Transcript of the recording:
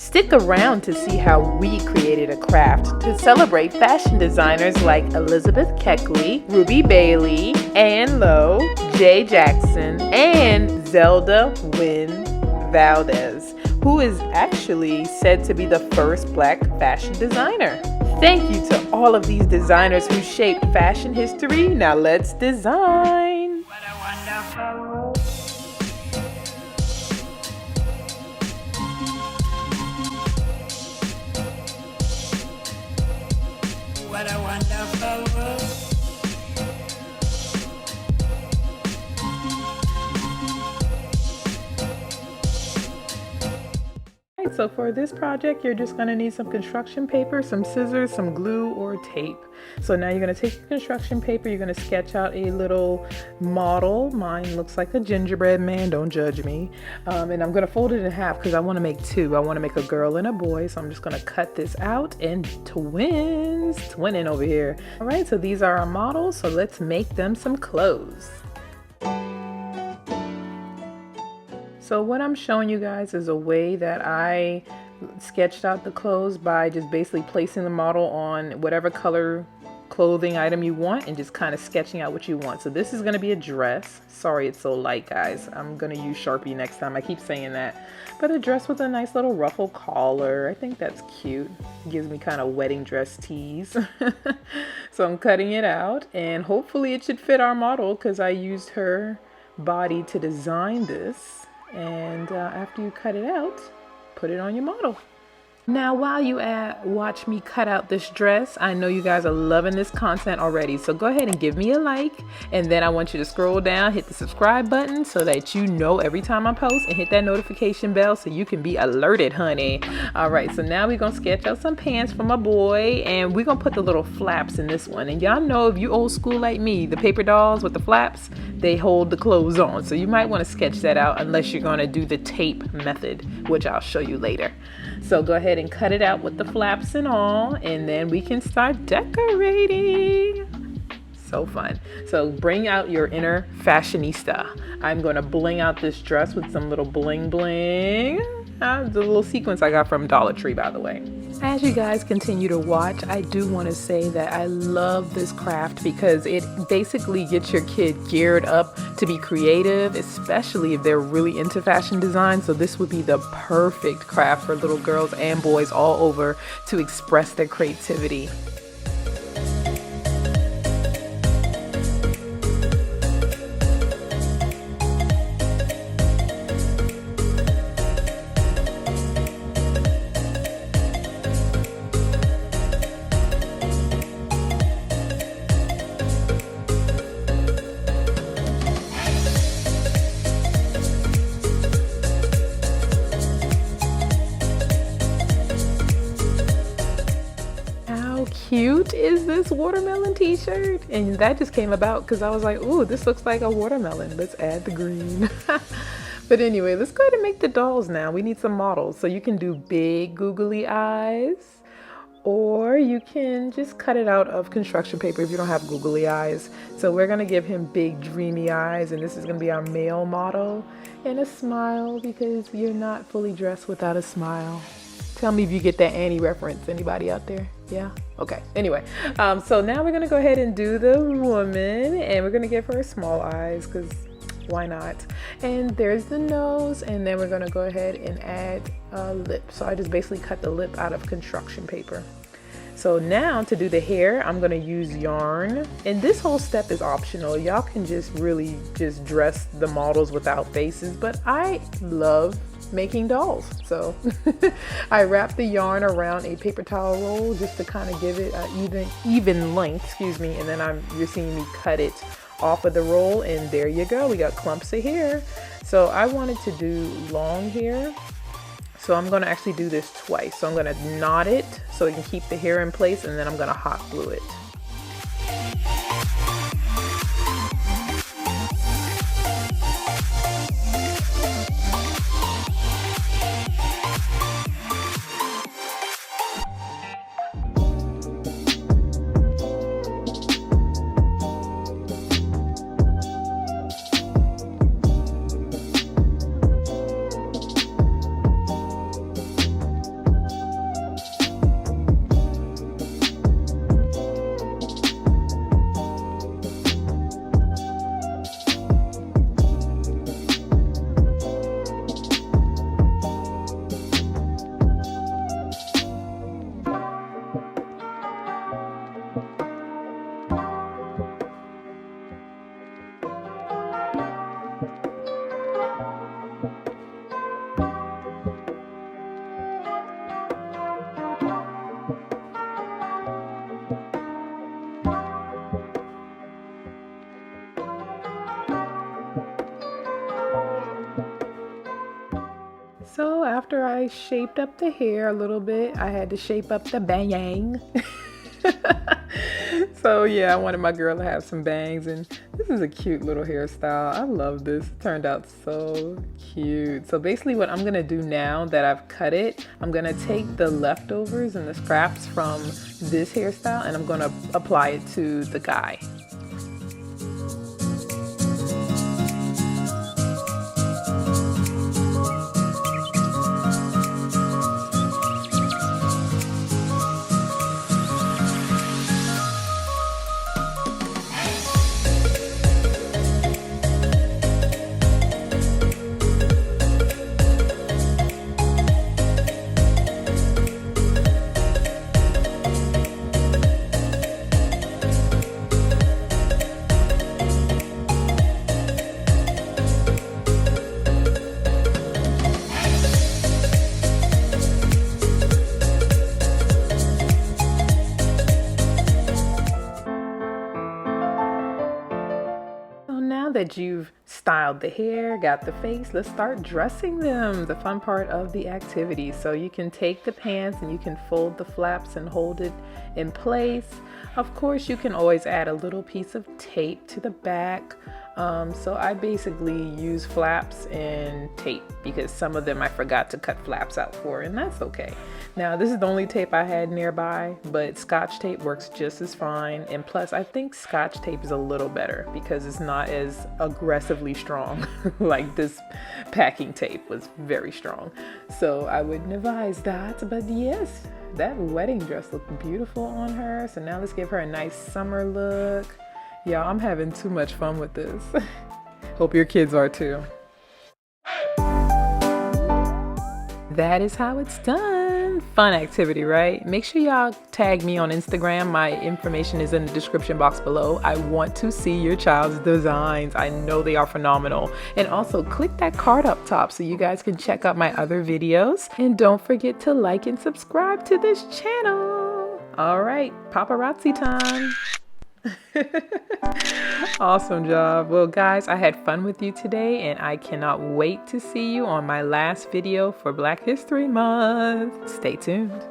Stick around to see how we created a craft to celebrate fashion designers like Elizabeth Keckley, Ruby Bailey, Ann Lowe, Jay Jackson, and Zelda Wynn Valdez, who is actually said to be the first Black fashion designer. Thank you to all of these designers who shaped fashion history. Now let's design. What a wonderful world. What a wonderful world. So for this project, you're just going to need some construction paper, some scissors, some glue, or tape. So now you're going to take your construction paper, you're going to sketch out a little model. Mine looks like a gingerbread man, don't judge me. And I'm going to fold it in half because I want to make two. I want to make a girl and a boy, so I'm just going to cut this out and twinning over here. All right, so these are our models, so let's make them some clothes. So what I'm showing you guys is a way that I sketched out the clothes by just basically placing the model on whatever color clothing item you want and just kind of sketching out what you want. So this is going to be a dress. Sorry it's so light, guys. I'm going to use Sharpie next time. I keep saying that. But a dress with a nice little ruffle collar. I think that's cute. Gives me kind of wedding dress tease. So I'm cutting it out and hopefully it should fit our model because I used her body to design this. And after you cut it out, put it on your model. Now, while you watch me cut out this dress, I know you guys are loving this content already. So go ahead and give me a like. And then I want you to scroll down, hit the subscribe button so that you know every time I post, and hit that notification bell so you can be alerted, honey. All right, so now we're going to sketch out some pants for my boy. And we're going to put the little flaps in this one. And y'all know if you old school like me, the paper dolls with the flaps, they hold the clothes on. So you might want to sketch that out unless you're going to do the tape method, which I'll show you later. So go ahead and cut it out with the flaps and all, and then we can start decorating. So fun. So bring out your inner fashionista. I'm going to bling out this dress with some little bling bling. The little sequence I got from Dollar Tree, by the way. As you guys continue to watch, I do want to say that I love this craft because it basically gets your kid geared up to be creative, especially if they're really into fashion design. So this would be the perfect craft for little girls and boys all over to express their creativity. Cute is this watermelon t-shirt? And that just came about because I was like, ooh, this looks like a watermelon. Let's add the green. But anyway, let's go ahead and make the dolls now. We need some models. So you can do big googly eyes, or you can just cut it out of construction paper if you don't have googly eyes. So we're going to give him big dreamy eyes, and this is going to be our male model, and a smile because you're not fully dressed without a smile. Tell me if you get that Annie reference. Anybody out there? Yeah? Okay. Anyway, so now we're going to go ahead and do the woman, and we're going to give her small eyes because why not? And there's the nose, and then we're going to go ahead and add a lip. So I just basically cut the lip out of construction paper. So now to do the hair, I'm going to use yarn, and this whole step is optional. Y'all can just really just dress the models without faces, but I love making dolls. So I wrap the yarn around a paper towel roll just to kind of give it an even length, and then you're seeing me cut it off of the roll, and there you go. We got clumps of hair. So I wanted to do long hair. So I'm going to actually do this twice. So I'm going to knot it so it can keep the hair in place, and then I'm going to hot glue it. I shaped up the hair a little bit. I had to shape up the bang. So yeah, I wanted my girl to have some bangs, and this is a cute little hairstyle. I love this. It turned out so cute. So basically what I'm gonna do now that I've cut it, I'm gonna take the leftovers and the scraps from this hairstyle and I'm gonna apply it to the guy. Now that you've styled the hair, got the face, let's start dressing them, the fun part of the activity. So you can take the pants and you can fold the flaps and hold it in place. Of course, you can always add a little piece of tape to the back. So I basically use flaps and tape because some of them I forgot to cut flaps out for, and that's okay. Now this is the only tape I had nearby, but Scotch tape works just as fine. And plus I think Scotch tape is a little better because it's not as aggressively strong like this packing tape was very strong. So I wouldn't advise that, but yes, that wedding dress looked beautiful on her. So now let's give her a nice summer look. Y'all, I'm having too much fun with this. Hope your kids are too. That is how it's done. Fun activity, right? Make sure y'all tag me on Instagram. My information is in the description box below. I want to see your child's designs. I know they are phenomenal. And also click that card up top so you guys can check out my other videos. And don't forget to like and subscribe to this channel. All right, paparazzi time. Awesome job. Well guys, I had fun with you today and I cannot wait to see you on my last video for Black History Month. Stay tuned.